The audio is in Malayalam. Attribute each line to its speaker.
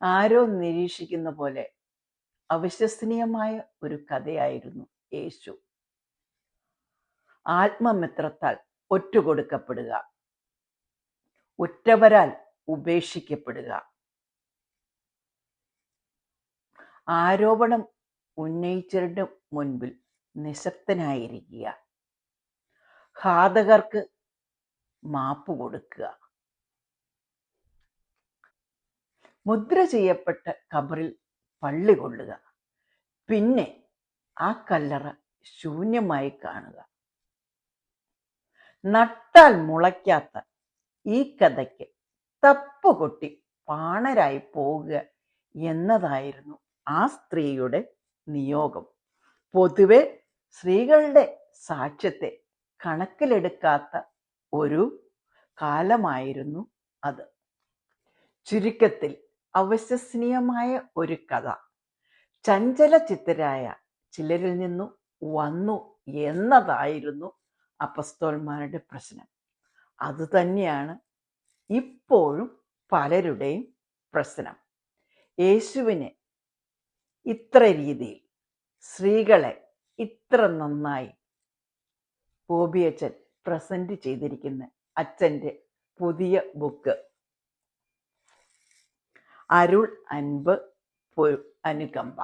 Speaker 1: ആരോ നിരീക്ഷിക്കുന്ന പോലെ അവിശ്വസനീയമായ ഒരു കഥയായിരുന്നു യേശു. ആത്മമിത്രത്താൽ ഒറ്റുകൊടുക്കപ്പെടുക, ഉറ്റവരാൽ ഉപേക്ഷിക്കപ്പെടുക, ആരോപണം ഉന്നയിച്ചവരുടെ മുൻപിൽ നിശബ്ദനായിരിക്കുക, ഘാതകർക്ക് മാപ്പ് കൊടുക്കുക, മുദ്ര ചെയ്യപ്പെട്ട കബറിൽ പള്ളി കൊള്ളുക, പിന്നെ ആ കല്ലറ ശൂന്യമായി കാണുക. നട്ടാൽ മുളയ്ക്കാത്ത ഈ കഥയ്ക്ക് തപ്പുകൊട്ടി പാണരായി പോവുക എന്നതായിരുന്നു ആ സ്ത്രീയുടെ നിയോഗം. പൊതുവെ സ്ത്രീകളുടെ സാക്ഷ്യത്തെ കണക്കിലെടുക്കാത്ത ഒരു കാലമായിരുന്നു അത്. ചുരുക്കത്തിൽ അവിശ്വസനീയമായ ഒരു കഥ ചഞ്ചലചിത്തരായ ചിലരിൽ നിന്നു വന്നു എന്നതായിരുന്നു അപ്പസ്തോലന്മാരുടെ പ്രശ്നം. അതുതന്നെയാണ് ഇപ്പോഴും പലരുടെയും പ്രശ്നം. യേശുവിനെ ഇത്ര രീതിയിൽ, സ്ത്രീകളെ ഇത്ര നന്നായി ബോബി അച്ഛൻ പ്രസന്റ് ചെയ്തിരിക്കുന്ന അച്ഛൻ്റെ പുതിയ ബുക്ക് അരുൾ അൻപ് അനുകമ്പ.